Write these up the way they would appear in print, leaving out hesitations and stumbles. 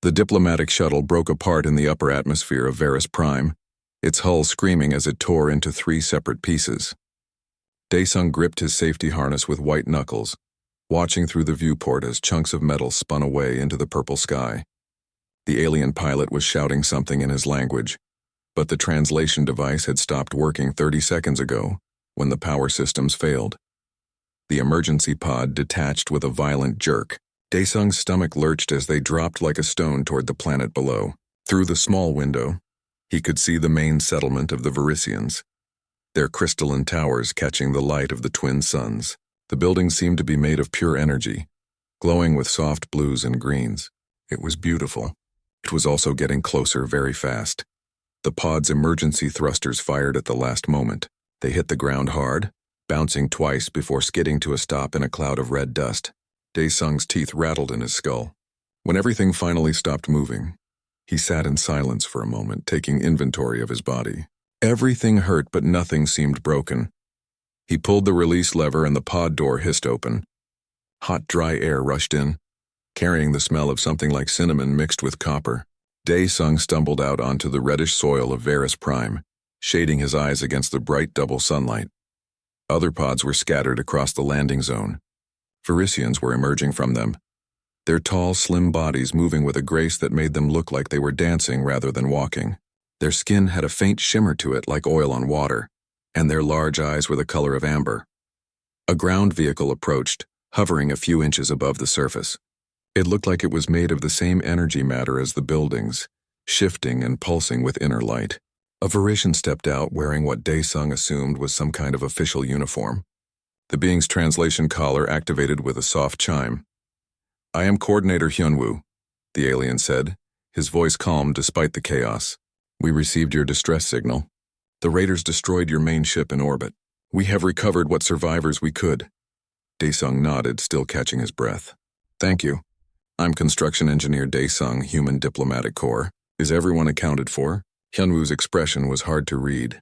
The diplomatic shuttle broke apart in the upper atmosphere of Varus Prime, its hull screaming as it tore into 3 separate pieces. Daesung gripped his safety harness with white knuckles, watching through the viewport as chunks of metal spun away into the purple sky. The alien pilot was shouting something in his language, but the translation device had stopped working 30 seconds ago when the power systems failed. The emergency pod detached with a violent jerk. Daesung's stomach lurched as they dropped like a stone toward the planet below. Through the small window, he could see the main settlement of the Varisians, their crystalline towers catching the light of the twin suns. The buildings seemed to be made of pure energy, glowing with soft blues and greens. It was beautiful. It was also getting closer very fast. The pod's emergency thrusters fired at the last moment. They hit the ground hard, bouncing twice before skidding to a stop in a cloud of red dust. Daesung's teeth rattled in his skull. When everything finally stopped moving, he sat in silence for a moment, taking inventory of his body. Everything hurt, but nothing seemed broken. He pulled the release lever and the pod door hissed open. Hot, dry air rushed in, carrying the smell of something like cinnamon mixed with copper. Daesung stumbled out onto the reddish soil of Varus Prime, shading his eyes against the bright double sunlight. Other pods were scattered across the landing zone. Varisians were emerging from them, their tall, slim bodies moving with a grace that made them look like they were dancing rather than walking. Their skin had a faint shimmer to it like oil on water, and their large eyes were the color of amber. A ground vehicle approached, hovering a few inches above the surface. It looked like it was made of the same energy matter as the buildings, shifting and pulsing with inner light. A Varisian stepped out wearing what Daesung assumed was some kind of official uniform. The being's translation collar activated with a soft chime. "I am Coordinator Hyunwoo," the alien said, his voice calm despite the chaos. "We received your distress signal. The raiders destroyed your main ship in orbit. We have recovered what survivors we could." Daesung nodded, still catching his breath. "Thank you. I'm Construction Engineer Daesung, Human Diplomatic Corps. Is everyone accounted for?" Hyunwoo's expression was hard to read,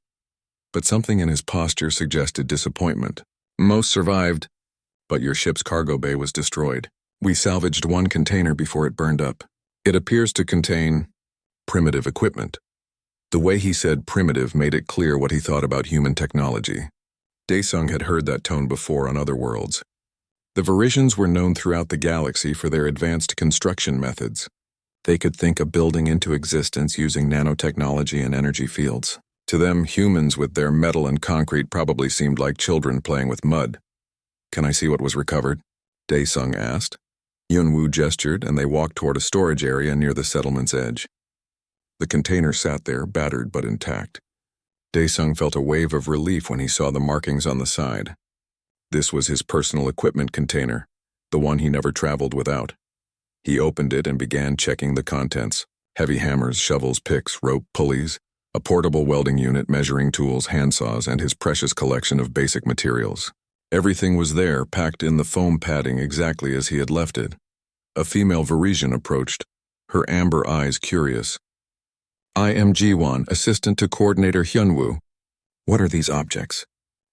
but something in his posture suggested disappointment. "Most survived, but your ship's cargo bay was destroyed. We salvaged 1 container before it burned up. It appears to contain primitive equipment." The way he said primitive made it clear what he thought about human technology. Daesung had heard that tone before on other worlds. The Varisians were known throughout the galaxy for their advanced construction methods. They could think a building into existence using nanotechnology and energy fields. To them, humans with their metal and concrete probably seemed like children playing with mud. "Can I see what was recovered?" Daesung asked. Hyunwoo gestured, and they walked toward a storage area near the settlement's edge. The container sat there, battered but intact. Daesung felt a wave of relief when he saw the markings on the side. This was his personal equipment container, the one he never traveled without. He opened it and began checking the contents: heavy hammers, shovels, picks, rope, pulleys, a portable welding unit, measuring tools, handsaws, and his precious collection of basic materials. Everything was there, packed in the foam padding exactly as he had left it. A female Varisian approached, her amber eyes curious. "I am Jiwon, assistant to Coordinator Hyunwoo. What are these objects?"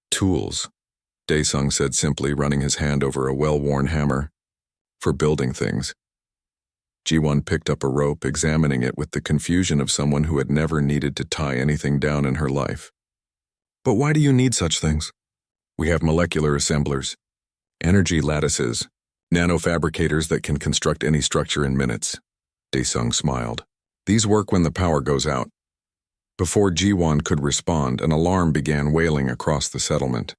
"Tools," Daesung said simply, running his hand over a well-worn hammer. "For building things." Jiwon picked up a rope, examining it with the confusion of someone who had never needed to tie anything down in her life. "But why do you need such things?" "We have molecular assemblers, energy lattices, nanofabricators that can construct any structure in minutes." Daesung smiled. "These work when the power goes out." Before Jiwon could respond, an alarm began wailing across the settlement.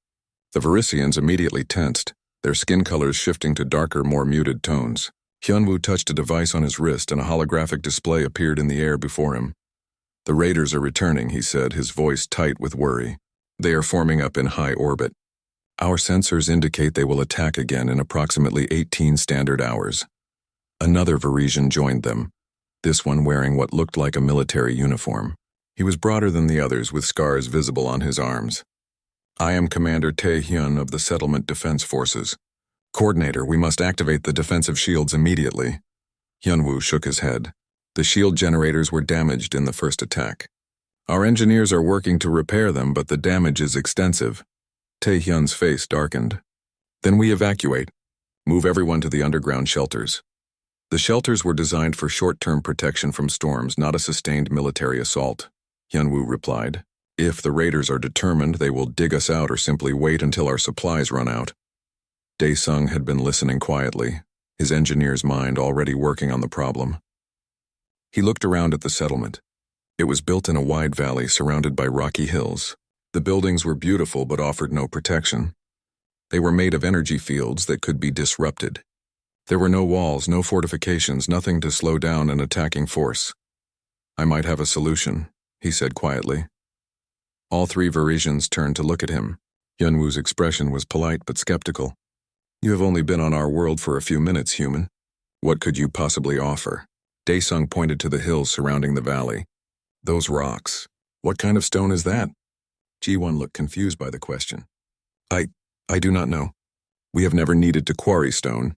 The Varisians immediately tensed, their skin colors shifting to darker, more muted tones. Hyunwoo touched a device on his wrist and a holographic display appeared in the air before him. "The raiders are returning," he said, his voice tight with worry. "They are forming up in high orbit. Our sensors indicate they will attack again in approximately 18 standard hours." Another Varisian joined them, this one wearing what looked like a military uniform. He was broader than the others, with scars visible on his arms. "I am Commander Tae-hyun of the Settlement Defense Forces. Coordinator, we must activate the defensive shields immediately." Hyunwoo shook his head. "The shield generators were damaged in the first attack. Our engineers are working to repair them, but the damage is extensive." Tae-hyun's face darkened. "Then we evacuate. Move everyone to the underground shelters." The shelters were designed for short-term protection from storms, not a sustained military assault, Hyunwoo replied. If the raiders are determined, they will dig us out or simply wait until our supplies run out. Dae-sung had been listening quietly, his engineer's mind already working on the problem. He looked around at the settlement. It was built in a wide valley surrounded by rocky hills. The buildings were beautiful but offered no protection. They were made of energy fields that could be disrupted. There were no walls, no fortifications, nothing to slow down an attacking force. I might have a solution, he said quietly. All three Varisians turned to look at him. Hyunwoo's expression was polite but skeptical. You have only been on our world for a few minutes, human. What could you possibly offer? Dae-sung pointed to the hills surrounding the valley. Those rocks. What kind of stone is that? Ji-won looked confused by the question. I do not know. We have never needed to quarry stone.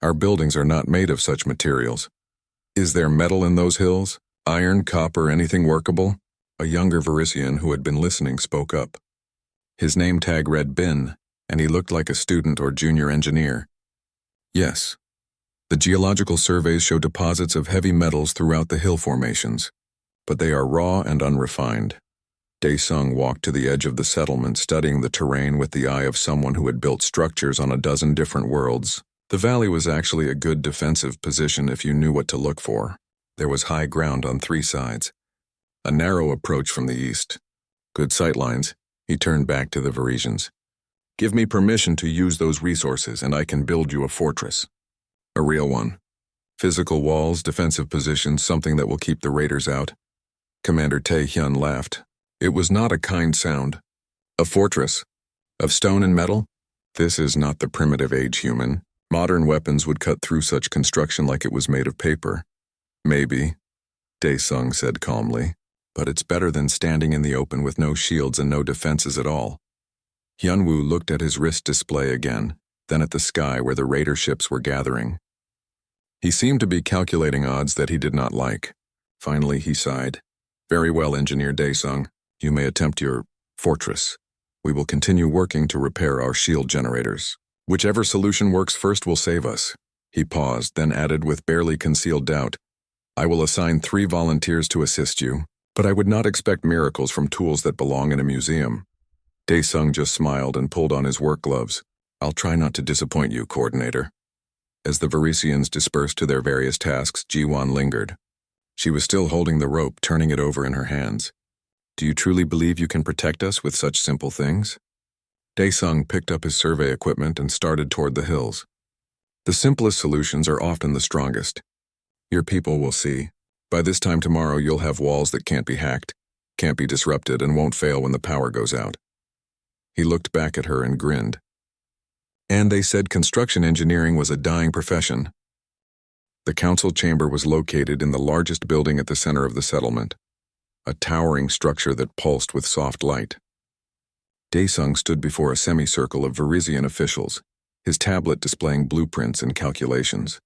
Our buildings are not made of such materials. Is there metal in those hills? Iron, copper, anything workable? A younger Varisian who had been listening spoke up. His name tag read Bin, and he looked like a student or junior engineer. Yes. The geological surveys show deposits of heavy metals throughout the hill formations, but they are raw and unrefined. Dae-sung walked to the edge of the settlement, studying the terrain with the eye of someone who had built structures on a dozen different worlds. The valley was actually a good defensive position if you knew what to look for. There was high ground on three sides. A narrow approach from the east. Good sightlines. He turned back to the Varisians. Give me permission to use those resources and I can build you a fortress. A real one. Physical walls, defensive positions, something that will keep the raiders out. Commander Tae-hyun laughed. It was not a kind sound. A fortress? Of stone and metal? This is not the primitive age human. Modern weapons would cut through such construction like it was made of paper. Maybe, Dae-sung said calmly, but it's better than standing in the open with no shields and no defenses at all. Hyunwoo looked at his wrist display again, then at the sky where the raider ships were gathering. He seemed to be calculating odds that he did not like. Finally, he sighed. Very well, Engineer Dae-sung. You may attempt your fortress. We will continue working to repair our shield generators. Whichever solution works first will save us. He paused, then added with barely concealed doubt, I will assign 3 volunteers to assist you, but I would not expect miracles from tools that belong in a museum. Dae-sung just smiled and pulled on his work gloves. I'll try not to disappoint you, Coordinator. As the Varisians dispersed to their various tasks, Ji-won lingered. She was still holding the rope, turning it over in her hands. Do you truly believe you can protect us with such simple things? Dae-sung picked up his survey equipment and started toward the hills. The simplest solutions are often the strongest. Your people will see. By this time tomorrow, you'll have walls that can't be hacked, can't be disrupted, and won't fail when the power goes out. He looked back at her and grinned. And they said construction engineering was a dying profession. The council chamber was located in the largest building at the center of the settlement, a towering structure that pulsed with soft light. Dae-sung stood before a semicircle of Varisian officials, his tablet displaying blueprints and calculations.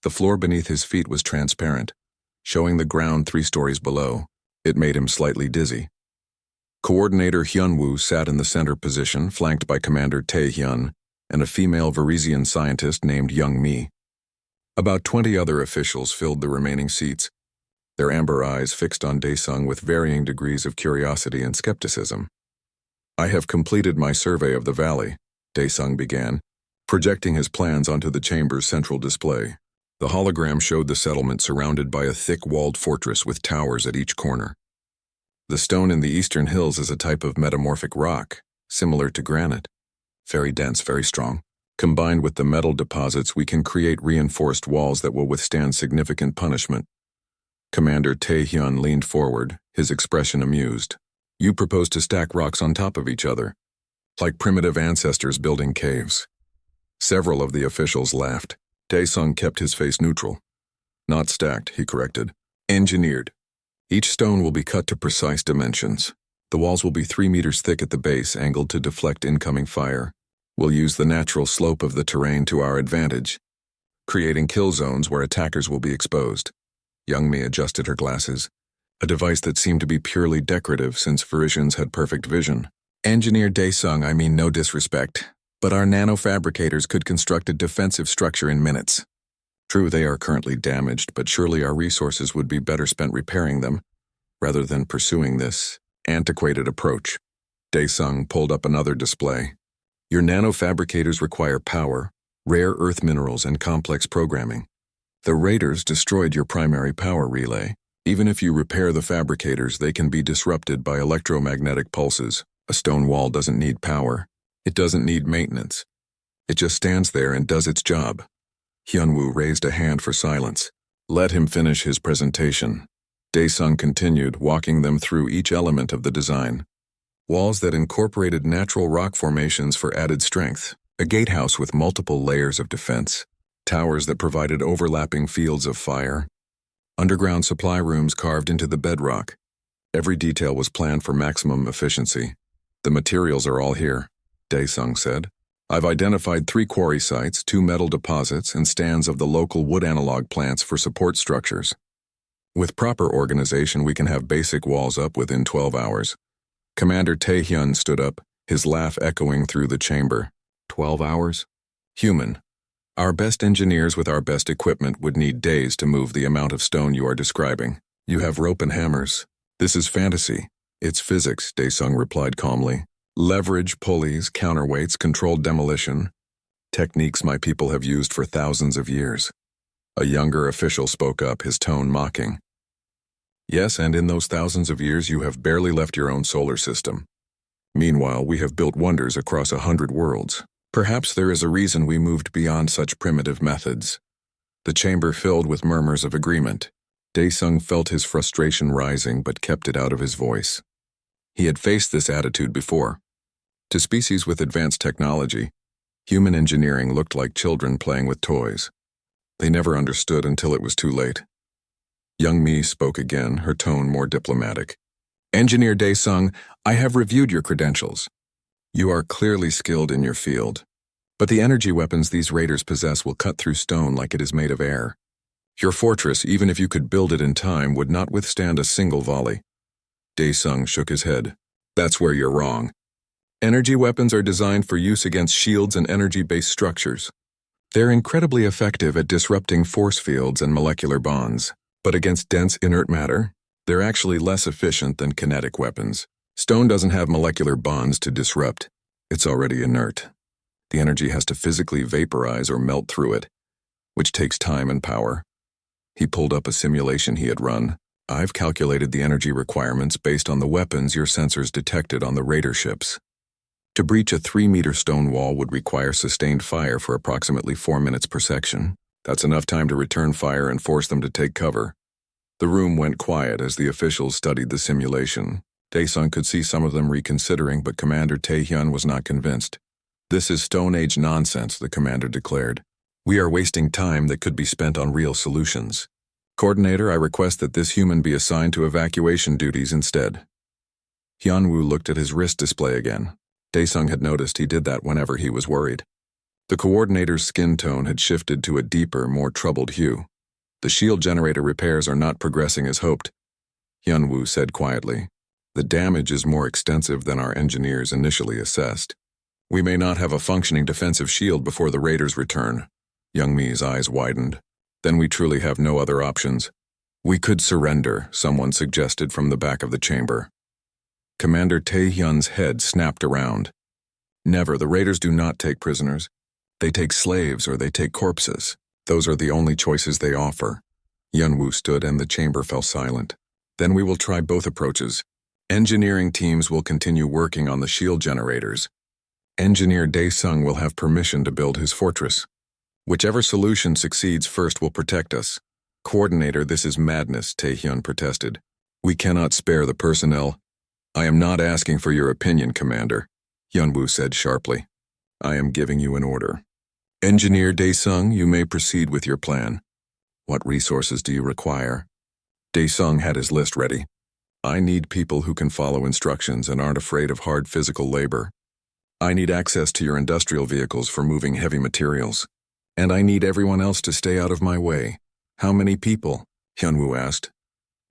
The floor beneath his feet was transparent, showing the ground 3 stories below. It made him slightly dizzy. Coordinator Hyunwoo sat in the center position, flanked by Commander Tae-hyun and a female Varisian scientist named Young-mi. About 20 other officials filled the remaining seats, their amber eyes fixed on Dae-sung with varying degrees of curiosity and skepticism. I have completed my survey of the valley, Dae-sung began, projecting his plans onto the chamber's central display. The hologram showed the settlement surrounded by a thick-walled fortress with towers at each corner. The stone in the eastern hills is a type of metamorphic rock, similar to granite. Very dense, very strong. Combined with the metal deposits, we can create reinforced walls that will withstand significant punishment. Commander Tae-hyun leaned forward, his expression amused. You propose to stack rocks on top of each other, like primitive ancestors building caves. Several of the officials laughed. Dae-sung kept his face neutral. Not stacked, he corrected. Engineered. Each stone will be cut to precise dimensions. The walls will be 3 meters thick at the base, angled to deflect incoming fire. We'll use the natural slope of the terrain to our advantage, creating kill zones where attackers will be exposed. Young-mi adjusted her glasses, a device that seemed to be purely decorative since Varisians had perfect vision. Engineer Dae-sung, I mean no disrespect, but our nanofabricators could construct a defensive structure in minutes. True, they are currently damaged, but surely our resources would be better spent repairing them, rather than pursuing this antiquated approach. Daesung pulled up another display. Your nanofabricators require power, rare earth minerals, and complex programming. The raiders destroyed your primary power relay. Even if you repair the fabricators, they can be disrupted by electromagnetic pulses. A stone wall doesn't need power. It doesn't need maintenance. It just stands there and does its job. Hyunwoo raised a hand for silence. Let him finish his presentation. Daesung continued, walking them through each element of the design. Walls that incorporated natural rock formations for added strength. A gatehouse with multiple layers of defense. Towers that provided overlapping fields of fire. Underground supply rooms carved into the bedrock. Every detail was planned for maximum efficiency. The materials are all here, Daesung said. I've identified 3 quarry sites, 2 metal deposits, and stands of the local wood analog plants for support structures. With proper organization, we can have basic walls up within 12 hours. Commander Taehyun stood up, his laugh echoing through the chamber. 12 hours? Human. Our best engineers with our best equipment would need days to move the amount of stone you are describing. You have rope and hammers. This is fantasy. It's physics, Daesung replied calmly. Leverage, pulleys, counterweights, controlled demolition. Techniques my people have used for thousands of years. A younger official spoke up, his tone mocking. Yes, and in those thousands of years you have barely left your own solar system. Meanwhile, we have built wonders across 100 worlds. Perhaps there is a reason we moved beyond such primitive methods. The chamber filled with murmurs of agreement. Daesung felt his frustration rising but kept it out of his voice. He had faced this attitude before. To species with advanced technology, human engineering looked like children playing with toys. They never understood until it was too late. Young Mi spoke again, her tone more diplomatic. Engineer Daesung, I have reviewed your credentials. You are clearly skilled in your field, but the energy weapons these raiders possess will cut through stone like it is made of air. Your fortress, even if you could build it in time, would not withstand a single volley. Daesung shook his head. That's where you're wrong. Energy weapons are designed for use against shields and energy-based structures. They're incredibly effective at disrupting force fields and molecular bonds, but against dense inert matter, they're actually less efficient than kinetic weapons. Stone doesn't have molecular bonds to disrupt. It's already inert. The energy has to physically vaporize or melt through it, which takes time and power. He pulled up a simulation he had run. I've calculated the energy requirements based on the weapons your sensors detected on the raider ships. To breach a 3-meter stone wall would require sustained fire for approximately 4 minutes per section. That's enough time to return fire and force them to take cover. The room went quiet as the officials studied the simulation. Daesung could see some of them reconsidering, but Commander Taehyun was not convinced. This is Stone Age nonsense, the commander declared. We are wasting time that could be spent on real solutions. Coordinator, I request that this human be assigned to evacuation duties instead. Hyunwoo looked at his wrist display again. Daesung had noticed he did that whenever he was worried. The coordinator's skin tone had shifted to a deeper, more troubled hue. The shield generator repairs are not progressing as hoped, Hyunwoo said quietly. The damage is more extensive than our engineers initially assessed. We may not have a functioning defensive shield before the raiders return. Youngmi's eyes widened. Then we truly have no other options. We could surrender, someone suggested from the back of the chamber. Commander Taehyun's head snapped around. Never, the raiders do not take prisoners. They take slaves or they take corpses. Those are the only choices they offer. Hyunwoo stood and the chamber fell silent. Then we will try both approaches. Engineering teams will continue working on the shield generators. Engineer Daesung will have permission to build his fortress. Whichever solution succeeds first will protect us. Coordinator, this is madness, Taehyun protested. We cannot spare the personnel. I am not asking for your opinion, Commander, Hyunwoo said sharply. I am giving you an order. Engineer Daesung, you may proceed with your plan. What resources do you require? Daesung had his list ready. I need people who can follow instructions and aren't afraid of hard physical labor. I need access to your industrial vehicles for moving heavy materials. And I need everyone else to stay out of my way. How many people? Hyunwoo asked.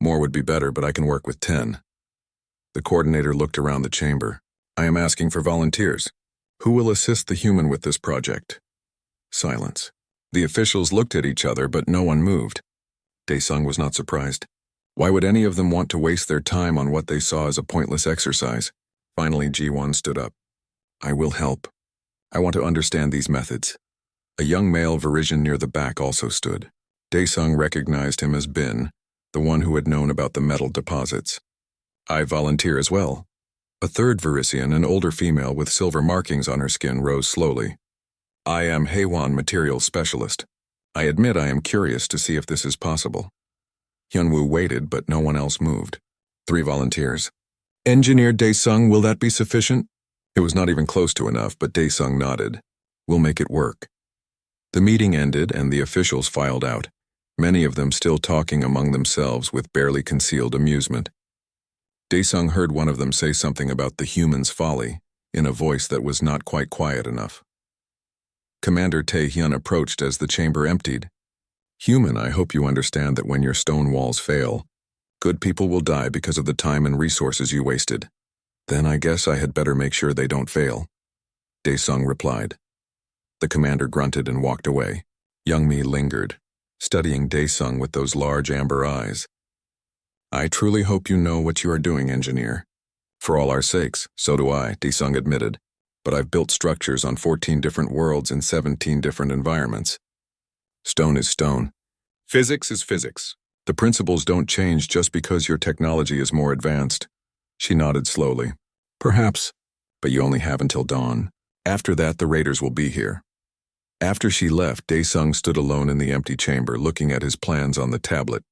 More would be better, but I can work with 10. The coordinator looked around the chamber. I am asking for volunteers. Who will assist the human with this project? Silence. The officials looked at each other, but no one moved. Daesung was not surprised. Why would any of them want to waste their time on what they saw as a pointless exercise? Finally, Ji-won stood up. I will help. I want to understand these methods. A young male Varisian near the back also stood. Daesung recognized him as Bin, the one who had known about the metal deposits. I volunteer as well. A third Varisian, an older female with silver markings on her skin, rose slowly. I am Haewon Materials Specialist. I admit I am curious to see if this is possible. Hyunwoo waited, but no one else moved. 3 volunteers. Engineer Daesung, will that be sufficient? It was not even close to enough, but Daesung nodded. We'll make it work. The meeting ended and the officials filed out, many of them still talking among themselves with barely concealed amusement. Daesung heard one of them say something about the human's folly, in a voice that was not quite quiet enough. Commander Tae-hyun approached as the chamber emptied. Human, I hope you understand that when your stone walls fail, good people will die because of the time and resources you wasted. Then I guess I had better make sure they don't fail. Daesung replied. The commander grunted and walked away. Youngmi lingered, studying Daesung with those large amber eyes. I truly hope you know what you are doing, engineer. For all our sakes, so do I, Daesung admitted. But I've built structures on 14 different worlds in 17 different environments. Stone is stone. Physics is physics. The principles don't change just because your technology is more advanced. She nodded slowly. Perhaps, but you only have until dawn. After that, the raiders will be here. After she left, Daesung stood alone in the empty chamber, looking at his plans on the tablet.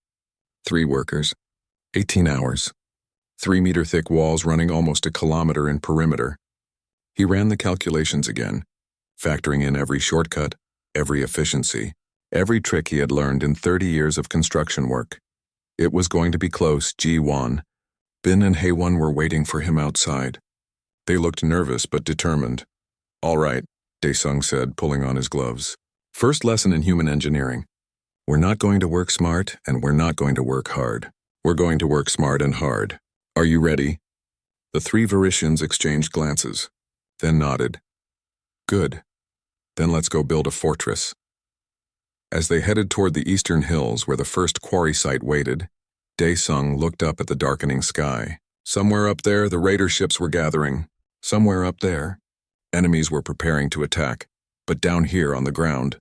3 workers, 18 hours, 3-meter-thick walls running almost a kilometer in perimeter. He ran the calculations again, factoring in every shortcut, every efficiency, every trick he had learned in 30 years of construction work. It was going to be close. Ji-won, Bin and Haewon were waiting for him outside. They looked nervous but determined. All right, Daesung said, pulling on his gloves. First lesson in human engineering. We're not going to work smart and we're not going to work hard. We're going to work smart and hard. Are you ready? The 3 Varisians exchanged glances, then nodded. Good. Then let's go build a fortress. As they headed toward the eastern hills where the first quarry site waited, Daesung looked up at the darkening sky. Somewhere up there, the raider ships were gathering. Somewhere up there, enemies were preparing to attack. But down here on the ground,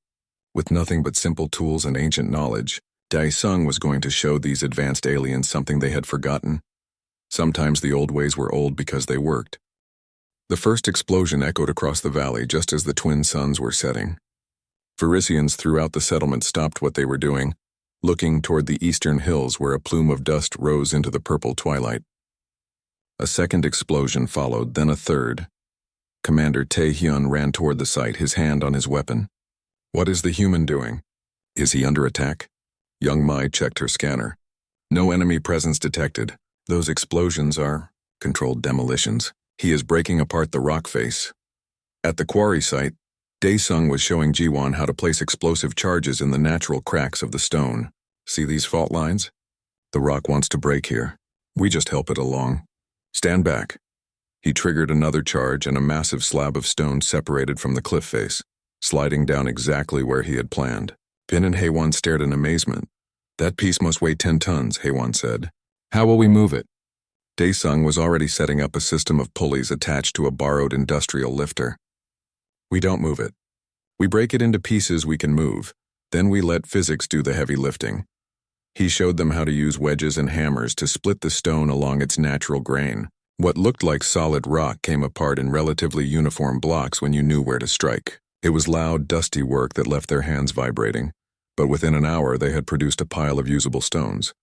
with nothing but simple tools and ancient knowledge, Daesung was going to show these advanced aliens something they had forgotten. Sometimes the old ways were old because they worked. The first explosion echoed across the valley just as the twin suns were setting. Varisians throughout the settlement stopped what they were doing, looking toward the eastern hills where a plume of dust rose into the purple twilight. A second explosion followed, then a third. Commander Tae-hyun ran toward the site, his hand on his weapon. What is the human doing? Is he under attack? Young Mai checked her scanner. No enemy presence detected. Those explosions are controlled demolitions. He is breaking apart the rock face. At the quarry site, Daesung was showing Ji-won how to place explosive charges in the natural cracks of the stone. See these fault lines? The rock wants to break here. We just help it along. Stand back. He triggered another charge and a massive slab of stone separated from the cliff face, sliding down exactly where he had planned. Bin and Haewon stared in amazement. That piece must weigh 10 tons, Haewon said. How will we move it? Daesung was already setting up a system of pulleys attached to a borrowed industrial lifter. We don't move it. We break it into pieces we can move. Then we let physics do the heavy lifting. He showed them how to use wedges and hammers to split the stone along its natural grain. What looked like solid rock came apart in relatively uniform blocks when you knew where to strike. It was loud, dusty work that left their hands vibrating, but within an hour they had produced a pile of usable stones.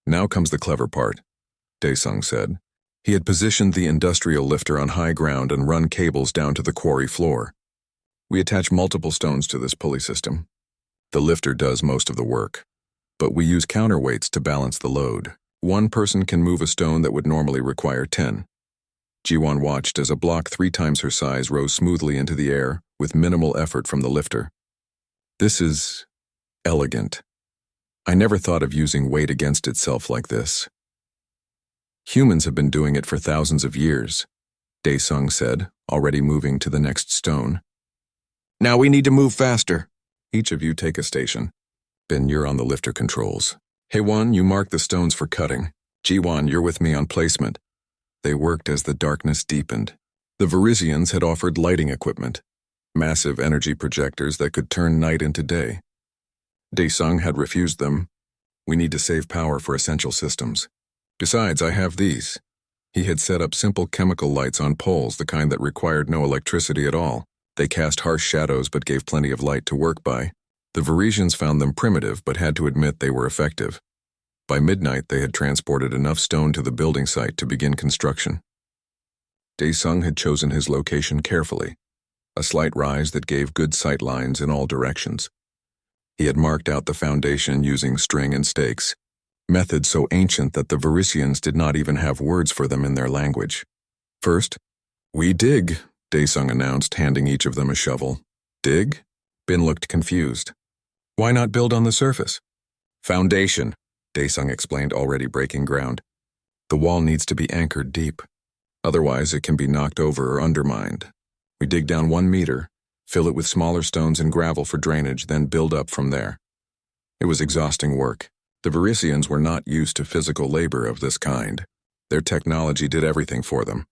Now comes the clever part, Daesung said. He had positioned the industrial lifter on high ground and run cables down to the quarry floor. We attach multiple stones to this pulley system. The lifter does most of the work, but we use counterweights to balance the load. One person can move a stone that would normally require 10. Ji-won watched as a block 3 times her size rose smoothly into the air with minimal effort from the lifter. This is elegant. I never thought of using weight against itself like this. Humans have been doing it for thousands of years, Daesung said, already moving to the next stone. Now we need to move faster. Each of you take a station. Ben, you're on the lifter controls. Hey-Wan, you mark the stones for cutting. Ji-Wan, you're with me on placement. They worked as the darkness deepened. The Varisians had offered lighting equipment, massive energy projectors that could turn night into day. Daesung had refused them. We need to save power for essential systems. Besides, I have these. He had set up simple chemical lights on poles, the kind that required no electricity at all. They cast harsh shadows but gave plenty of light to work by. The Varisians found them primitive but had to admit they were effective. By midnight, they had transported enough stone to the building site to begin construction. Daesung had chosen his location carefully, a slight rise that gave good sight lines in all directions. He had marked out the foundation using string and stakes, methods so ancient that the Varisians did not even have words for them in their language. First, we dig, Daesung announced, handing each of them a shovel. Dig? Bin looked confused. Why not build on the surface? Foundation, Daesung explained, already breaking ground. The wall needs to be anchored deep. Otherwise, it can be knocked over or undermined. We dig down 1 meter, fill it with smaller stones and gravel for drainage, then build up from there. It was exhausting work. The Varisians were not used to physical labor of this kind. Their technology did everything for them.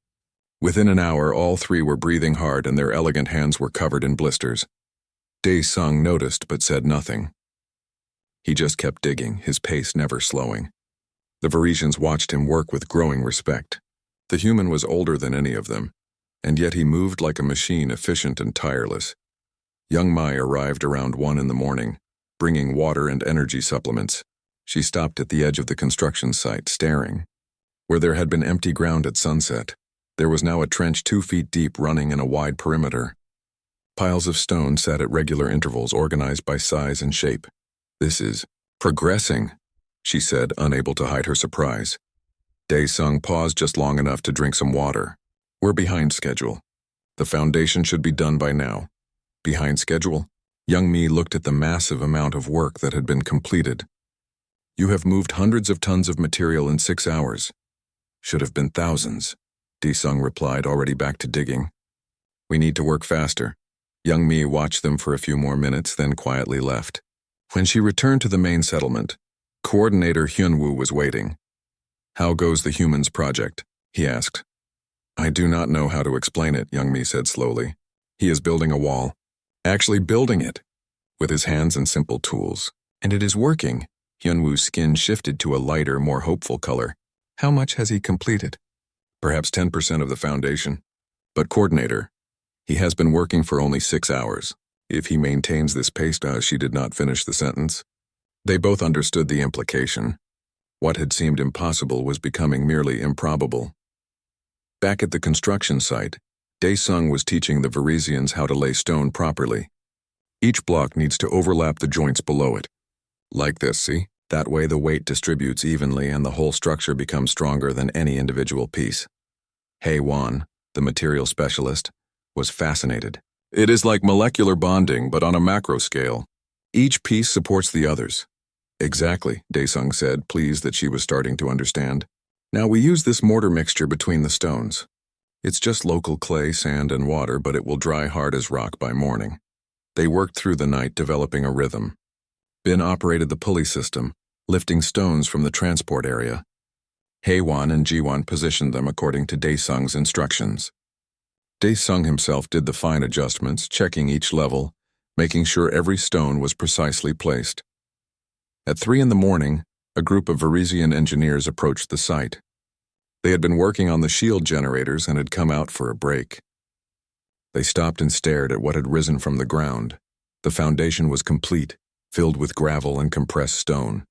Within an hour, all three were breathing hard and their elegant hands were covered in blisters. Daesung noticed but said nothing. He just kept digging, his pace never slowing. The Varisians watched him work with growing respect. The human was older than any of them, and yet he moved like a machine, efficient and tireless. Young Mai arrived around 1 in the morning, bringing water and energy supplements. She stopped at the edge of the construction site, staring. Where there had been empty ground at sunset, there was now a trench 2 feet deep running in a wide perimeter. Piles of stone sat at regular intervals, organized by size and shape. This is progressing, she said, unable to hide her surprise. Daesung paused just long enough to drink some water. We're behind schedule. The foundation should be done by now. Behind schedule? Young Mi looked at the massive amount of work that had been completed. You have moved hundreds of tons of material in 6 hours. Should have been thousands, Daesung replied, already back to digging. We need to work faster. Young Mi watched them for a few more minutes, then quietly left. When she returned to the main settlement, Coordinator Hyunwoo was waiting. How goes the humans project? He asked. I do not know how to explain it, Young Mi said slowly. He is building a wall. Actually building it. With his hands and simple tools. And it is working. Hyunwoo's skin shifted to a lighter, more hopeful color. How much has he completed? Perhaps 10% of the foundation. But Coordinator, he has been working for only 6 hours. If he maintains this pace, she did not finish the sentence. They both understood the implication. What had seemed impossible was becoming merely improbable. Back at the construction site, Daesung was teaching the Varisians how to lay stone properly. Each block needs to overlap the joints below it. Like this, see? That way the weight distributes evenly and the whole structure becomes stronger than any individual piece. Hei-Wan, the material specialist, was fascinated. It is like molecular bonding, but on a macro scale. Each piece supports the others. Exactly, Daesung said, pleased that she was starting to understand. Now we use this mortar mixture between the stones. It's just local clay, sand, and water, but it will dry hard as rock by morning. They worked through the night, developing a rhythm. Bin operated the pulley system, lifting stones from the transport area. Hei-Wan and Ji-Wan positioned them according to Daesung's instructions. Daesung himself did the fine adjustments, checking each level, making sure every stone was precisely placed. At 3 in the morning, a group of Varisian engineers approached the site. They had been working on the shield generators and had come out for a break. They stopped and stared at what had risen from the ground. The foundation was complete, filled with gravel and compressed stone.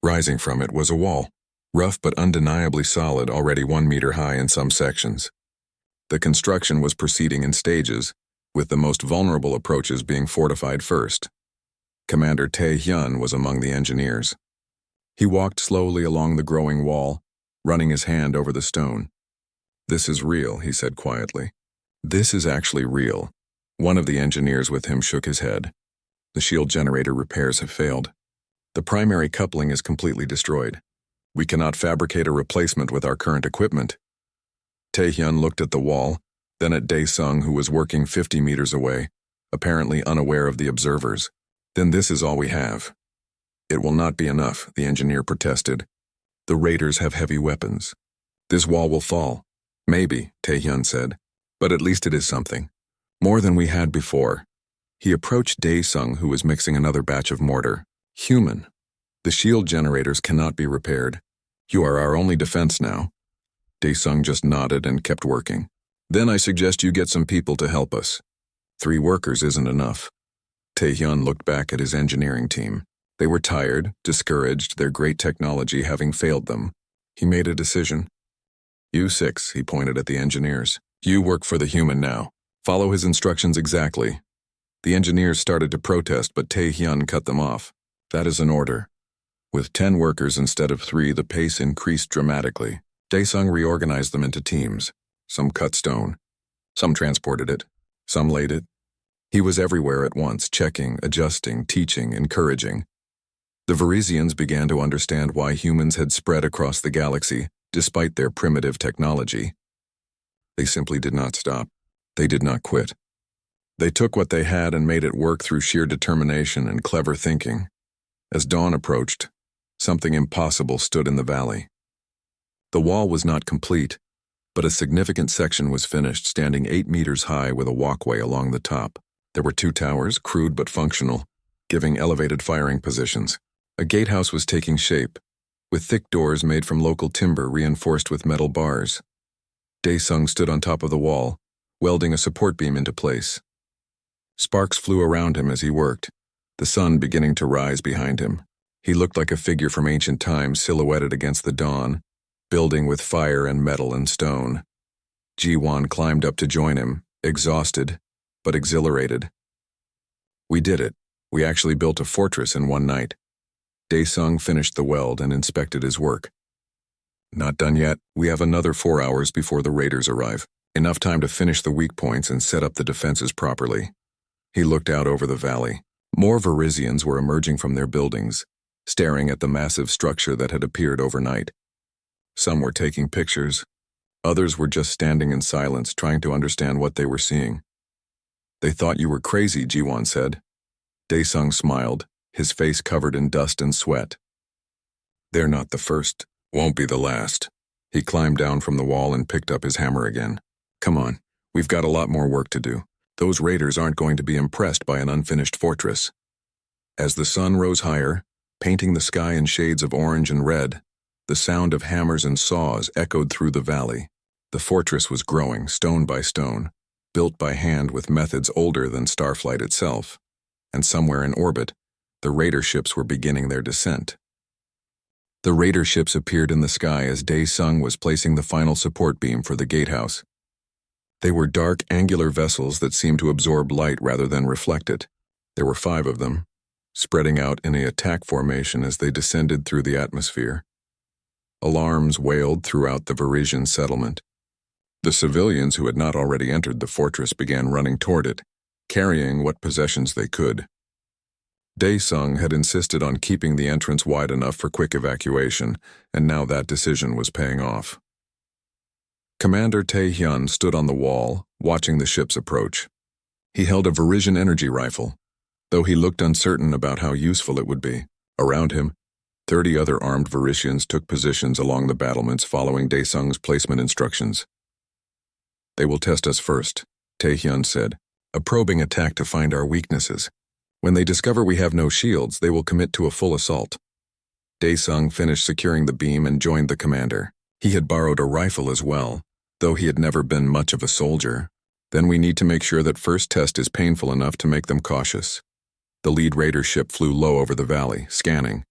Rising from it was a wall, rough but undeniably solid, already 1 meter high in some sections. The construction was proceeding in stages, with the most vulnerable approaches being fortified first. Commander Tae-hyun was among the engineers. He walked slowly along the growing wall, running his hand over the stone. This is real, he said quietly. This is actually real. One of the engineers with him shook his head. The shield generator repairs have failed. The primary coupling is completely destroyed. We cannot fabricate a replacement with our current equipment. Tae-hyun looked at the wall, then at Daesung, who was working 50 meters away, apparently unaware of the observers. Then this is all we have. It will not be enough, the engineer protested. The raiders have heavy weapons. This wall will fall. Maybe, Taehyun said. But at least it is something. More than we had before. He approached Dae-sung, who was mixing another batch of mortar. Human. The shield generators cannot be repaired. You are our only defense now. Dae-sung just nodded and kept working. Then I suggest you get some people to help us. 3 workers isn't enough. Taehyun looked back at his engineering team. They were tired, discouraged, their great technology having failed them. He made a decision. You 6, he pointed at the engineers. You work for the human now. Follow his instructions exactly. The engineers started to protest, but Taehyun cut them off. That is an order. With 10 workers instead of 3, the pace increased dramatically. Dae-sung reorganized them into teams. Some cut stone. Some transported it. Some laid it. He was everywhere at once, checking, adjusting, teaching, encouraging. The Varisians began to understand why humans had spread across the galaxy, despite their primitive technology. They simply did not stop. They did not quit. They took what they had and made it work through sheer determination and clever thinking. As dawn approached, something impossible stood in the valley. The wall was not complete, but a significant section was finished, standing 8 meters high with a walkway along the top. There were 2 towers, crude but functional, giving elevated firing positions. A gatehouse was taking shape, with thick doors made from local timber reinforced with metal bars. Dae-sung stood on top of the wall, welding a support beam into place. Sparks flew around him as he worked, the sun beginning to rise behind him. He looked like a figure from ancient times silhouetted against the dawn, building with fire and metal and stone. Ji-won climbed up to join him, exhausted, but exhilarated. We did it. We actually built a fortress in one night. Dae-sung finished the weld and inspected his work. Not done yet. We have another 4 hours before the raiders arrive. Enough time to finish the weak points and set up the defenses properly. He looked out over the valley. More Varisians were emerging from their buildings, staring at the massive structure that had appeared overnight. Some were taking pictures. Others were just standing in silence, trying to understand what they were seeing. They thought you were crazy, Ji-won said. Dae-sung smiled, his face covered in dust and sweat. They're not the first, won't be the last. He climbed down from the wall and picked up his hammer again. Come on, we've got a lot more work to do. Those raiders aren't going to be impressed by an unfinished fortress. As the sun rose higher, painting the sky in shades of orange and red, the sound of hammers and saws echoed through the valley. The fortress was growing, stone by stone, built by hand with methods older than starflight itself. And somewhere in orbit, the raider ships were beginning their descent. The raider ships appeared in the sky as Dae-sung was placing the final support beam for the gatehouse. They were dark, angular vessels that seemed to absorb light rather than reflect it. There were 5 of them, spreading out in an attack formation as they descended through the atmosphere. Alarms wailed throughout the Varisian settlement. The civilians who had not already entered the fortress began running toward it, carrying what possessions they could. Dae-sung had insisted on keeping the entrance wide enough for quick evacuation, and now that decision was paying off. Commander Taehyun stood on the wall, watching the ships approach. He held a Varisian energy rifle, though he looked uncertain about how useful it would be. Around him, 30 other armed Varisians took positions along the battlements following Dae-sung's placement instructions. They will test us first, Taehyun said, a probing attack to find our weaknesses. When they discover we have no shields, they will commit to a full assault. Dae-sung finished securing the beam and joined the commander. He had borrowed a rifle as well, though he had never been much of a soldier. Then we need to make sure that first test is painful enough to make them cautious. The lead raider ship flew low over the valley, scanning.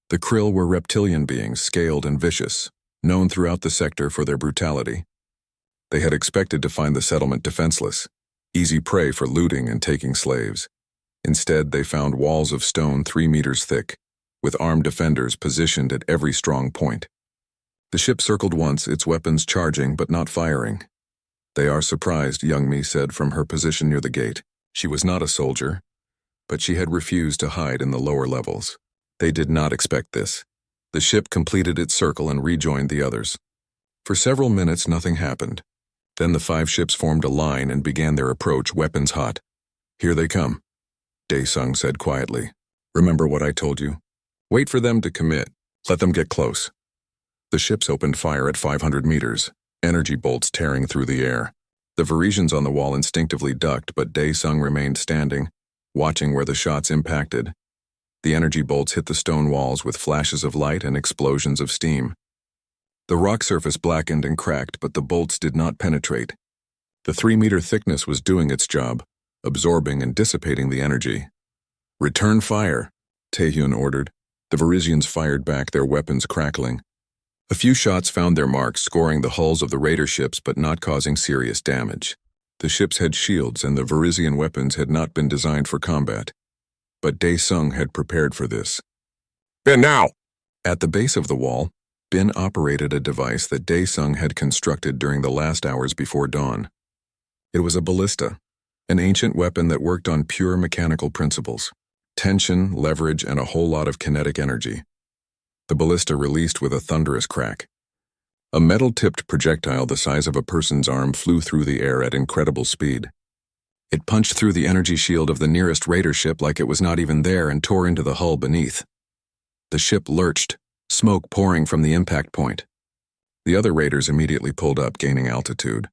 The krill were reptilian beings, scaled and vicious, known throughout the sector for their brutality. They had expected to find the settlement defenseless, easy prey for looting and taking slaves. Instead, they found walls of stone 3 meters thick, with armed defenders positioned at every strong point. The ship circled once, its weapons charging but not firing. They are surprised, Young-mi said from her position near the gate. She was not a soldier, but she had refused to hide in the lower levels. They did not expect this. The ship completed its circle and rejoined the others. For several minutes, nothing happened. Then the 5 ships formed a line and began their approach, weapons hot. Here they come, Dae-sung said quietly. Remember what I told you? Wait for them to commit. Let them get close. The ships opened fire at 500 meters, energy bolts tearing through the air. The Varisians on the wall instinctively ducked, but Dae-sung remained standing, watching where the shots impacted. The energy bolts hit the stone walls with flashes of light and explosions of steam. The rock surface blackened and cracked, but the bolts did not penetrate. The 3-meter thickness was doing its job, absorbing and dissipating the energy. Return fire, Taehyun ordered. The Varisians fired back, their weapons crackling. A few shots found their marks, scoring the hulls of the raider ships but not causing serious damage. The ships had shields, and the Varisian weapons had not been designed for combat. But Dae-sung had prepared for this. Bin now! At the base of the wall, Bin operated a device that Dae-sung had constructed during the last hours before dawn. It was a ballista, an ancient weapon that worked on pure mechanical principles. Tension, leverage, and a whole lot of kinetic energy. The ballista released with a thunderous crack. A metal-tipped projectile the size of a person's arm flew through the air at incredible speed. It punched through the energy shield of the nearest raider ship like it was not even there and tore into the hull beneath. The ship lurched, smoke pouring from the impact point. The other raiders immediately pulled up, gaining altitude.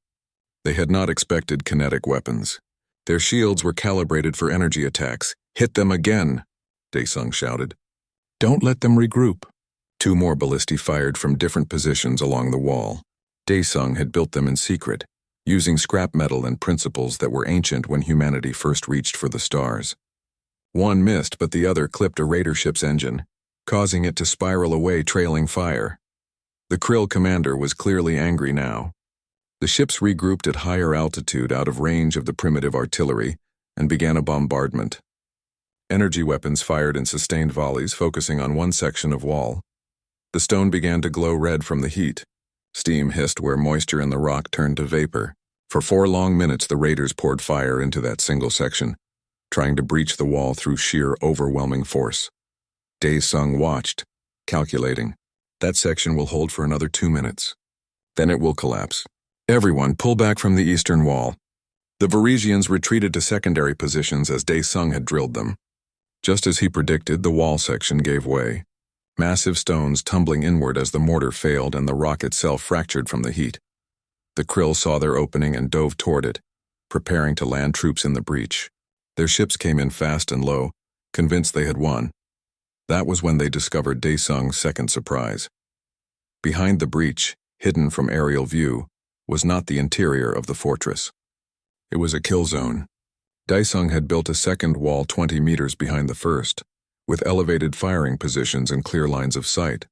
They had not expected kinetic weapons. Their shields were calibrated for energy attacks. Hit them again, Dae-sung shouted. Don't let them regroup. 2 more ballistae fired from different positions along the wall. Dae-sung had built them in secret, using scrap metal and principles that were ancient when humanity first reached for the stars. One missed, but the other clipped a raider ship's engine, causing it to spiral away, trailing fire. The Krill commander was clearly angry now. The ships regrouped at higher altitude out of range of the primitive artillery and began a bombardment. Energy weapons fired in sustained volleys, focusing on one section of wall. The stone began to glow red from the heat. Steam hissed where moisture in the rock turned to vapor. For 4 long minutes, the raiders poured fire into that single section, trying to breach the wall through sheer overwhelming force. Dae-sung watched, calculating. That section will hold for another 2 minutes. Then it will collapse. Everyone pull back from the eastern wall. The Varisians retreated to secondary positions as Dae-sung had drilled them. Just as he predicted, the wall section gave way. Massive stones tumbling inward as the mortar failed and the rock itself fractured from the heat. The Krill saw their opening and dove toward it, preparing to land troops in the breach. Their ships came in fast and low, convinced they had won. That was when they discovered Dae-sung's second surprise. Behind the breach, hidden from aerial view, was not the interior of the fortress. It was a kill zone. Dae-sung had built a second wall 20 meters behind the first, with elevated firing positions and clear lines of sight.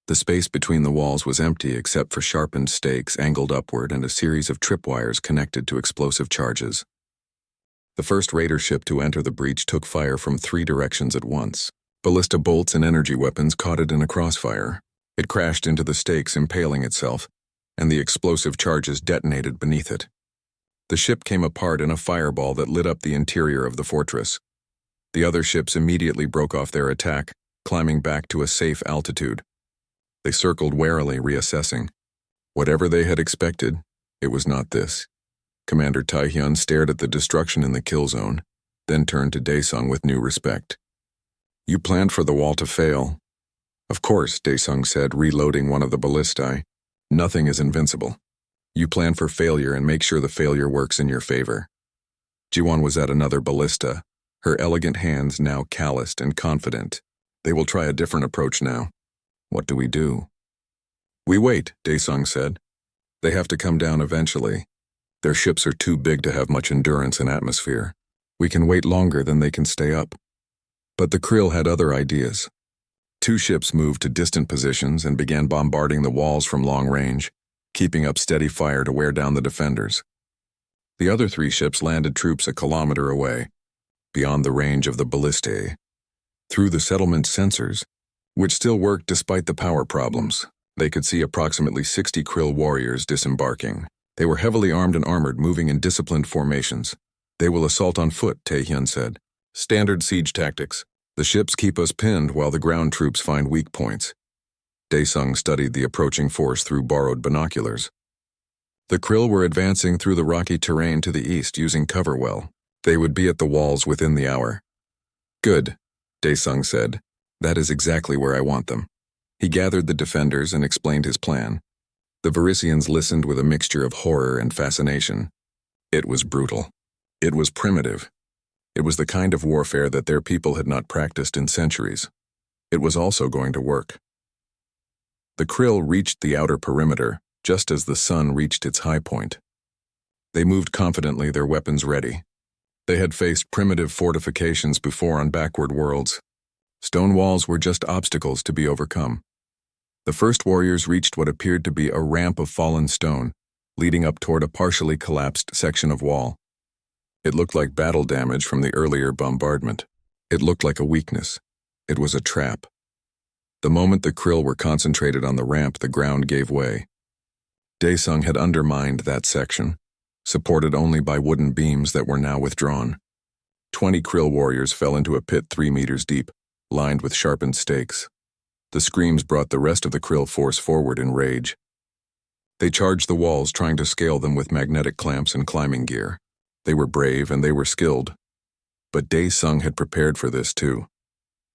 The space between the walls was empty except for sharpened stakes angled upward and a series of tripwires connected to explosive charges. The first raider ship to enter the breach took fire from 3 directions at once. Ballista bolts and energy weapons caught it in a crossfire. It crashed into the stakes, impaling itself, and the explosive charges detonated beneath it. The ship came apart in a fireball that lit up the interior of the fortress. The other ships immediately broke off their attack, climbing back to a safe altitude. They circled warily, reassessing. Whatever they had expected, it was not this. Commander Taehyun stared at the destruction in the kill zone, then turned to Dae-sung with new respect. You planned for the wall to fail. Of course, Dae-sung said, reloading one of the ballistae. Nothing is invincible. You plan for failure and make sure the failure works in your favor. Jiwon was at another ballista, her elegant hands now calloused and confident. They will try a different approach now. What do we do? We wait, Dae-sung said. They have to come down eventually. Their ships are too big to have much endurance in atmosphere. We can wait longer than they can stay up. But the Krill had other ideas. 2 ships moved to distant positions and began bombarding the walls from long range, keeping up steady fire to wear down the defenders. The other 3 ships landed troops a kilometer away, beyond the range of the ballistae. Through the settlement's sensors, which still worked despite the power problems, they could see approximately 60 Krill warriors disembarking. They were heavily armed and armored, moving in disciplined formations. They will assault on foot, Taehyun said. Standard siege tactics. The ships keep us pinned while the ground troops find weak points. Dae-sung studied the approaching force through borrowed binoculars. The Krill were advancing through the rocky terrain to the east using cover well. They would be at the walls within the hour. Good, Daesung said. That is exactly where I want them. He gathered the defenders and explained his plan. The Varisians listened with a mixture of horror and fascination. It was brutal. It was primitive. It was the kind of warfare that their people had not practiced in centuries. It was also going to work. The Krill reached the outer perimeter just as the sun reached its high point. They moved confidently, their weapons ready. They had faced primitive fortifications before on backward worlds. Stone walls were just obstacles to be overcome. The first warriors reached what appeared to be a ramp of fallen stone, leading up toward a partially collapsed section of wall. It looked like battle damage from the earlier bombardment. It looked like a weakness. It was a trap. The moment the Krill were concentrated on the ramp, the ground gave way. Daesung had undermined that section, supported only by wooden beams that were now withdrawn. 20 Krill warriors fell into a pit 3 meters deep, lined with sharpened stakes. The screams brought the rest of the Krill force forward in rage. They charged the walls, trying to scale them with magnetic clamps and climbing gear. They were brave and they were skilled. But Daesung had prepared for this too.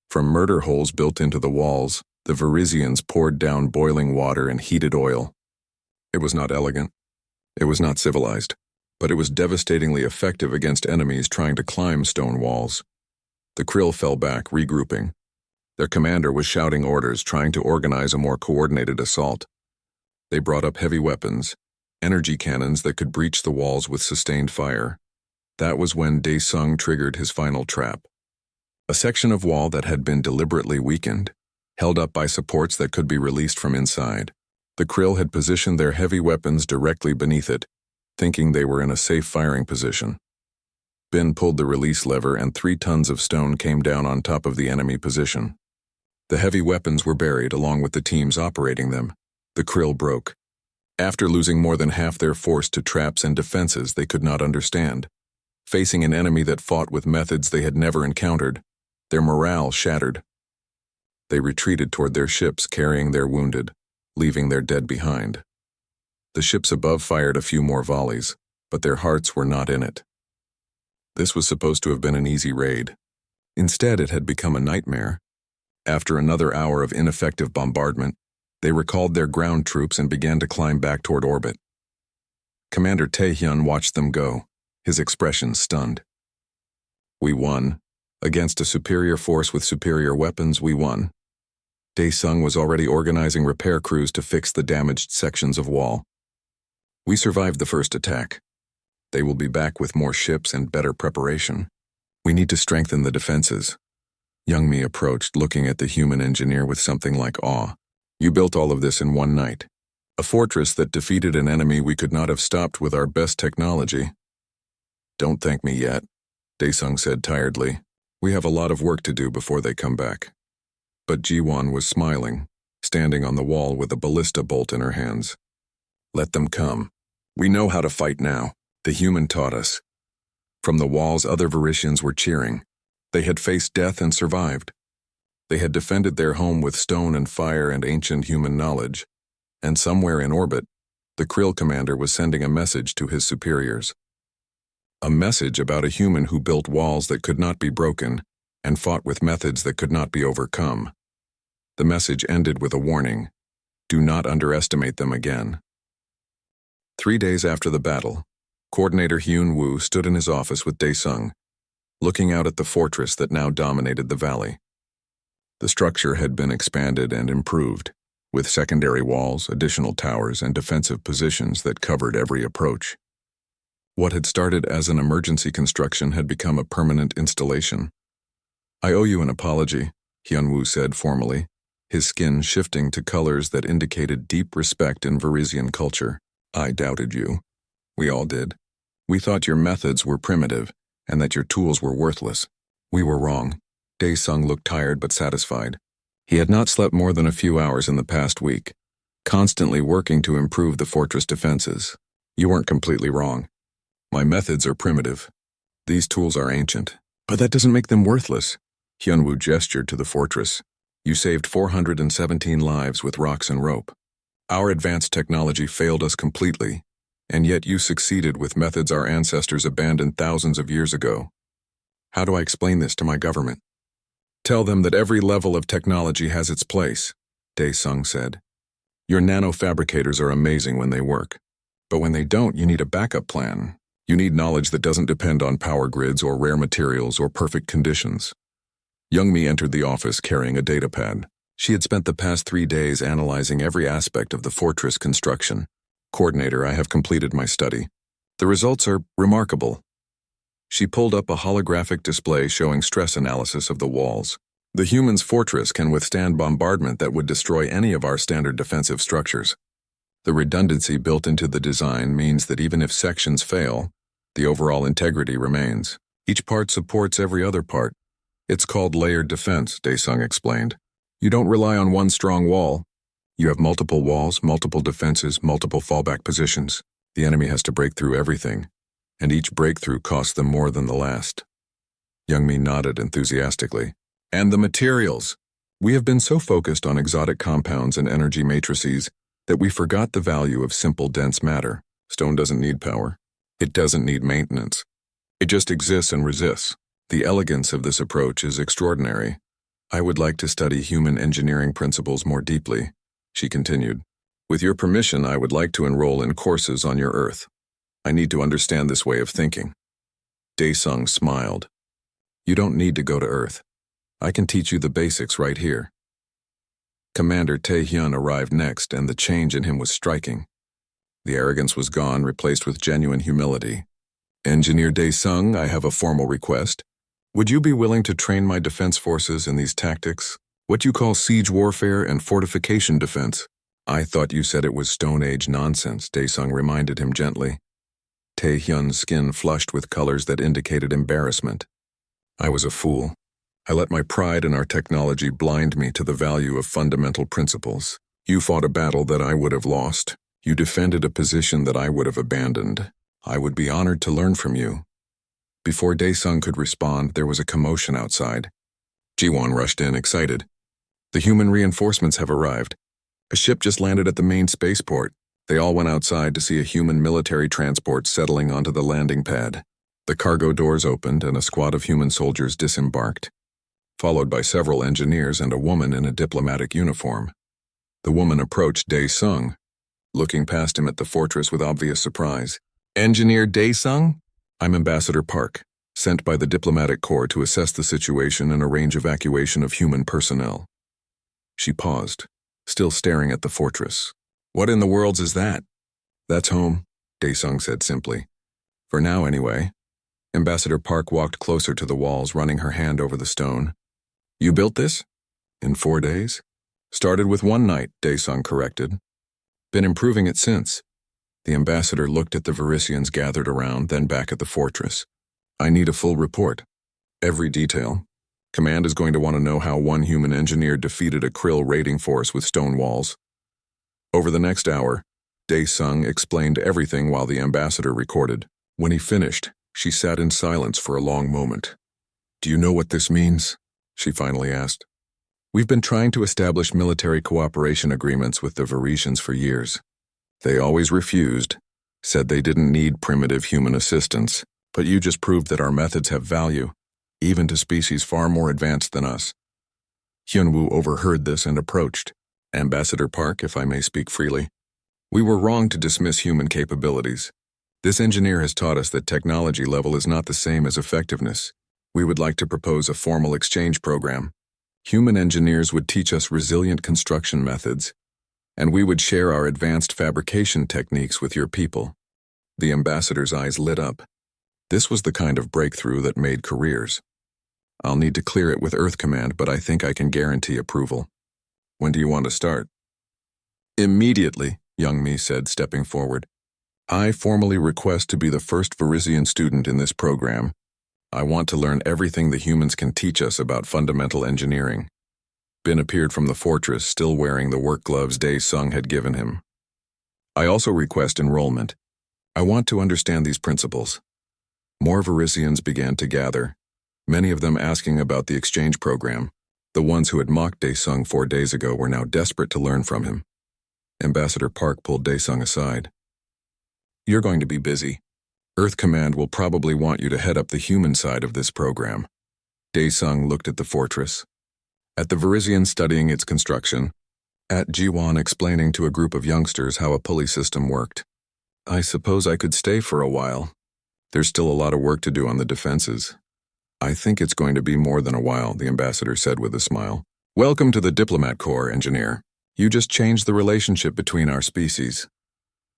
From murder holes built into the walls, the Varisians poured down boiling water and heated oil. It was not elegant. It was not civilized. But it was devastatingly effective against enemies trying to climb stone walls. The Krill fell back, regrouping. Their commander was shouting orders, trying to organize a more coordinated assault. They brought up heavy weapons, energy cannons that could breach the walls with sustained fire. That was when Daesung triggered his final trap. A section of wall that had been deliberately weakened, held up by supports that could be released from inside. The Krill had positioned their heavy weapons directly beneath it, thinking they were in a safe firing position. Bin pulled the release lever and 3 tons of stone came down on top of the enemy position. The heavy weapons were buried along with the teams operating them. The Krill broke. After losing more than half their force to traps and defenses they could not understand, facing an enemy that fought with methods they had never encountered, their morale shattered. They retreated toward their ships carrying their wounded, leaving their dead behind. The ships above fired a few more volleys, but their hearts were not in it. This was supposed to have been an easy raid. Instead, it had become a nightmare. After another hour of ineffective bombardment, they recalled their ground troops and began to climb back toward orbit. Commander Taehyun watched them go, his expression stunned. We won. Against a superior force with superior weapons, we won. Daesung was already organizing repair crews to fix the damaged sections of wall. We survived the first attack. They will be back with more ships and better preparation. We need to strengthen the defenses. Youngmi approached, looking at the human engineer with something like awe. You built all of this in one night. A fortress that defeated an enemy we could not have stopped with our best technology. Don't thank me yet, Daesung said tiredly. We have a lot of work to do before they come back. But Jiwon was smiling, standing on the wall with a ballista bolt in her hands. Let them come. We know how to fight now. The human taught us. From the walls, other Varisians were cheering. They had faced death and survived. They had defended their home with stone and fire and ancient human knowledge. And somewhere in orbit, the Krill commander was sending a message to his superiors. A message about a human who built walls that could not be broken and fought with methods that could not be overcome. The message ended with a warning. Do not underestimate them again. 3 days after the battle, Coordinator Hyun Woo stood in his office with Daesung, looking out at the fortress that now dominated the valley. The structure had been expanded and improved, with secondary walls, additional towers, and defensive positions that covered every approach. What had started as an emergency construction had become a permanent installation. I owe you an apology, Hyun-woo said formally, his skin shifting to colors that indicated deep respect in Varisian culture. I doubted you. We all did. We thought your methods were primitive, and that your tools were worthless. We were wrong. Daesung looked tired but satisfied. He had not slept more than a few hours in the past week, constantly working to improve the fortress defenses. You weren't completely wrong. My methods are primitive. These tools are ancient. But that doesn't make them worthless. Hyun-woo gestured to the fortress. You saved 417 lives with rocks and rope. Our advanced technology failed us completely, And yet you succeeded with methods our ancestors abandoned thousands of years ago. How do I explain this to my government? Tell them that every level of technology has its place, Dae-sung said. Your nanofabricators are amazing when they work. But when they don't, you need a backup plan. You need knowledge that doesn't depend on power grids or rare materials or perfect conditions. Young-mi entered the office carrying a datapad. She had spent the past 3 days analyzing every aspect of the fortress construction. Coordinator, I have completed my study. The results are remarkable. She pulled up a holographic display showing stress analysis of the walls. The human's fortress can withstand bombardment that would destroy any of our standard defensive structures. The redundancy built into the design means that even if sections fail, the overall integrity remains. Each part supports every other part. It's called layered defense, Dae-sung explained. You don't rely on one strong wall. You have multiple walls, multiple defenses, multiple fallback positions. The enemy has to break through everything, and each breakthrough costs them more than the last. Young-mi nodded enthusiastically. And the materials. We have been so focused on exotic compounds and energy matrices that we forgot the value of simple dense matter. Stone doesn't need power. It doesn't need maintenance. It just exists and resists. The elegance of this approach is extraordinary. I would like to study human engineering principles more deeply, she continued. With your permission, I would like to enroll in courses on your Earth. I need to understand this way of thinking. Dae-sung smiled. You don't need to go to Earth. I can teach you the basics right here. Commander Tae-hyun arrived next, and the change in him was striking. The arrogance was gone, replaced with genuine humility. Engineer Dae-sung, I have a formal request. Would you be willing to train my defense forces in these tactics? What you call siege warfare and fortification defense? I thought you said it was Stone Age nonsense, Dae-sung reminded him gently. Tae-hyun's skin flushed with colors that indicated embarrassment. I was a fool. I let my pride in our technology blind me to the value of fundamental principles. You fought a battle that I would have lost. You defended a position that I would have abandoned. I would be honored to learn from you. Before Dae-sung could respond, there was a commotion outside. Ji-won rushed in, excited. The human reinforcements have arrived. A ship just landed at the main spaceport. They all went outside to see a human military transport settling onto the landing pad. The cargo doors opened and a squad of human soldiers disembarked, followed by several engineers and a woman in a diplomatic uniform. The woman approached Dae-sung, looking past him at the fortress with obvious surprise. Engineer Dae-sung? I'm Ambassador Park, sent by the Diplomatic Corps to assess the situation and arrange evacuation of human personnel. She paused, still staring at the fortress. What in the world is that? That's home, Dae-sung said simply. For now, anyway. Ambassador Park walked closer to the walls, running her hand over the stone. You built this? In 4 days? Started with 1 night, Dae-sung corrected. Been improving it since. The ambassador looked at the Varisians gathered around, then back at the fortress. I need a full report. Every detail. Command is going to want to know how one human engineer defeated a Krill raiding force with stone walls. Over the next hour, Dae-sung explained everything while the ambassador recorded. When he finished, she sat in silence for a long moment. Do you know what this means? She finally asked. We've been trying to establish military cooperation agreements with the Varisians for years. They always refused, said they didn't need primitive human assistance, but you just proved that our methods have value, even to species far more advanced than us. Hyunwoo overheard this and approached. Ambassador Park, if I may speak freely. We were wrong to dismiss human capabilities. This engineer has taught us that technology level is not the same as effectiveness. We would like to propose a formal exchange program. Human engineers would teach us resilient construction methods, and we would share our advanced fabrication techniques with your people. The ambassador's eyes lit up. This was the kind of breakthrough that made careers. I'll need to clear it with Earth Command, but I think I can guarantee approval. When do you want to start? Immediately, Young-mi said, stepping forward. I formally request to be the first Varisian student in this program. I want to learn everything the humans can teach us about fundamental engineering. Bin appeared from the fortress, still wearing the work gloves Dae-sung had given him. I also request enrollment. I want to understand these principles. More Varisians began to gather, many of them asking about the exchange program. The ones who had mocked Dae-sung 4 days ago were now desperate to learn from him. Ambassador Park pulled Dae-sung aside. You're going to be busy. Earth Command will probably want you to head up the human side of this program. Daesung looked at the fortress, at the Verizian studying its construction, at Jiwon explaining to a group of youngsters how a pulley system worked. I suppose I could stay for a while. There's still a lot of work to do on the defenses. I think it's going to be more than a while, the ambassador said with a smile. Welcome to the Diplomat Corps, engineer. You just changed the relationship between our species.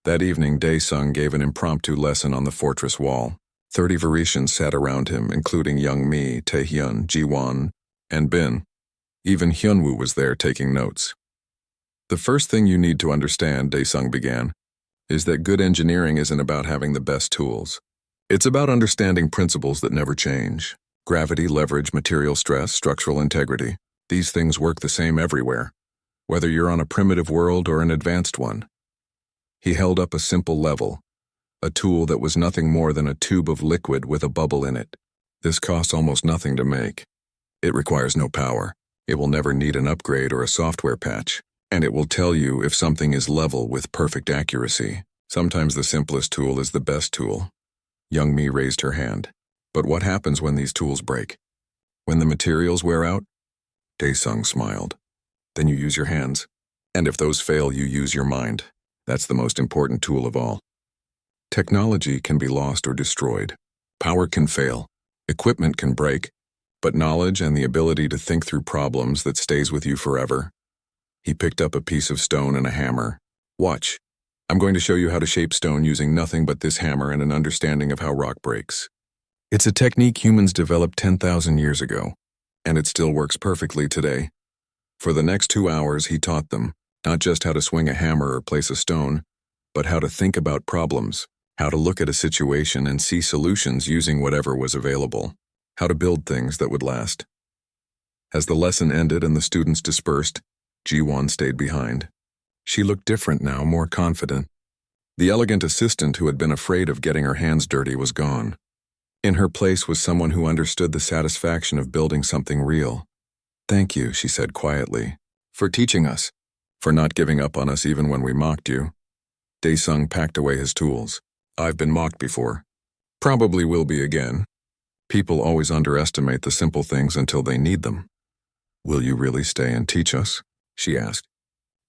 That evening, Daesung gave an impromptu lesson on the fortress wall. 30 Veretians sat around him, including young Mi, Taehyun, Jiwon, and Bin. Even Hyunwoo was there taking notes. The first thing you need to understand, Daesung began, is that good engineering isn't about having the best tools. It's about understanding principles that never change. Gravity, leverage, material stress, structural integrity. These things work the same everywhere, whether you're on a primitive world or an advanced one. He held up a simple level, a tool that was nothing more than a tube of liquid with a bubble in it. This costs almost nothing to make. It requires no power. It will never need an upgrade or a software patch, and it will tell you if something is level with perfect accuracy. Sometimes the simplest tool is the best tool. Young Mi raised her hand. But what happens when these tools break? When the materials wear out? Daesung smiled. Then you use your hands. And if those fail, you use your mind. That's the most important tool of all. Technology can be lost or destroyed. Power can fail. Equipment can break. But knowledge and the ability to think through problems that stays with you forever. He picked up a piece of stone and a hammer. Watch. I'm going to show you how to shape stone using nothing but this hammer and an understanding of how rock breaks. It's a technique humans developed 10,000 years ago, and it still works perfectly today. For the next 2 hours, he taught them, not just how to swing a hammer or place a stone, but how to think about problems, how to look at a situation and see solutions using whatever was available, how to build things that would last. As the lesson ended and the students dispersed, Jiwon stayed behind. She looked different now, more confident. The elegant assistant who had been afraid of getting her hands dirty was gone. In her place was someone who understood the satisfaction of building something real. Thank you, she said quietly, for teaching us, for not giving up on us even when we mocked you. Daesung packed away his tools. I've been mocked before. Probably will be again. People always underestimate the simple things until they need them. Will you really stay and teach us? She asked.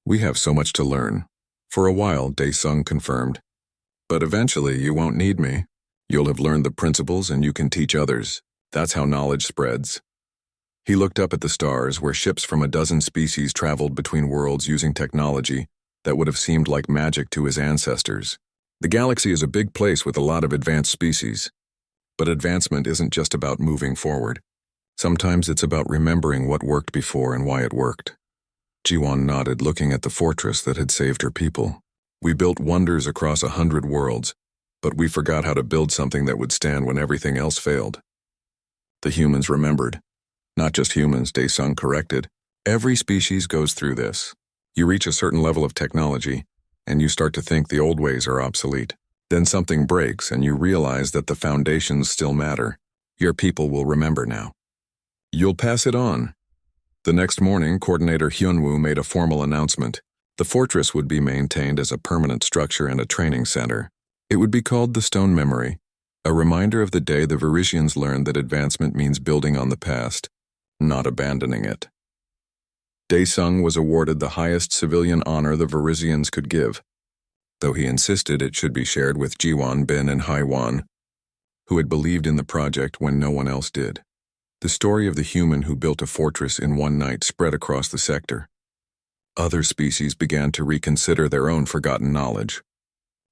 We have so much to learn. For a while, Daesung confirmed. But eventually you won't need me. You'll have learned the principles and you can teach others. That's how knowledge spreads. He looked up at the stars where ships from a dozen species traveled between worlds using technology that would have seemed like magic to his ancestors. The galaxy is a big place with a lot of advanced species. But advancement isn't just about moving forward. Sometimes it's about remembering what worked before and why it worked. Jiwon nodded, looking at the fortress that had saved her people. We built wonders across 100 worlds, but we forgot how to build something that would stand when everything else failed. The humans remembered. Not just humans, Daesung corrected. Every species goes through this. You reach a certain level of technology, and you start to think the old ways are obsolete. Then something breaks, and you realize that the foundations still matter. Your people will remember now. You'll pass it on. The next morning, Coordinator Hyunwoo made a formal announcement. The fortress would be maintained as a permanent structure and a training center. It would be called the Stone Memory, a reminder of the day the Verizians learned that advancement means building on the past, not abandoning it. Daesung was awarded the highest civilian honor the Verizians could give, though he insisted it should be shared with Jiwon, Bin, and Haiwan, who had believed in the project when no one else did. The story of the human who built a fortress in one night spread across the sector. Other species began to reconsider their own forgotten knowledge.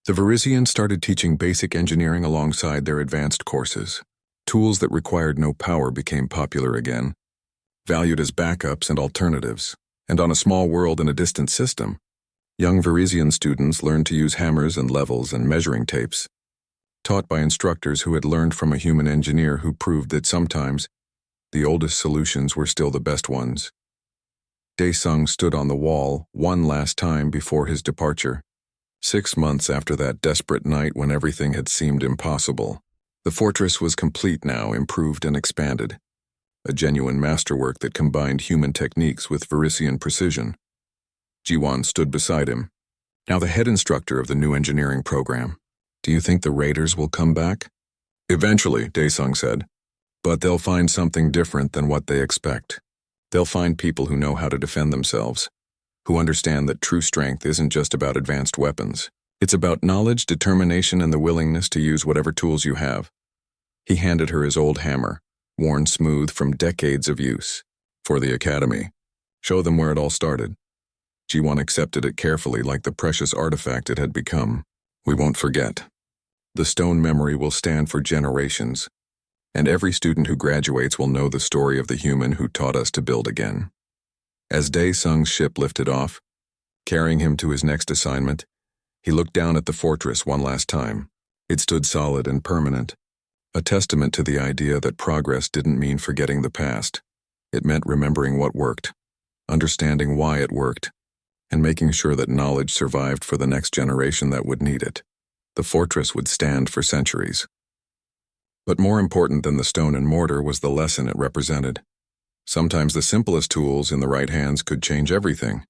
The Verizians started teaching basic engineering alongside their advanced courses. Tools that required no power became popular again, valued as backups and alternatives. And on a small world in a distant system, young Verizian students learned to use hammers and levels and measuring tapes, taught by instructors who had learned from a human engineer who proved that sometimes the oldest solutions were still the best ones. Daesung stood on the wall one last time before his departure. 6 months after that desperate night when everything had seemed impossible, the fortress was complete now, improved and expanded. A genuine masterwork that combined human techniques with Verizian precision. Jiwon stood beside him, now the head instructor of the new engineering program. Do you think the raiders will come back? Eventually, Daesung said. But they'll find something different than what they expect. They'll find people who know how to defend themselves, who understand that true strength isn't just about advanced weapons. It's about knowledge, determination, and the willingness to use whatever tools you have. He handed her his old hammer, worn smooth from decades of use. For the academy. Show them where it all started. Ji-won accepted it carefully like the precious artifact it had become. We won't forget. The stone memory will stand for generations, and every student who graduates will know the story of the human who taught us to build again. As Daesung's ship lifted off, carrying him to his next assignment, he looked down at the fortress one last time. It stood solid and permanent, a testament to the idea that progress didn't mean forgetting the past. It meant remembering what worked, understanding why it worked, and making sure that knowledge survived for the next generation that would need it. The fortress would stand for centuries. But more important than the stone and mortar was the lesson it represented. Sometimes the simplest tools in the right hands could change everything.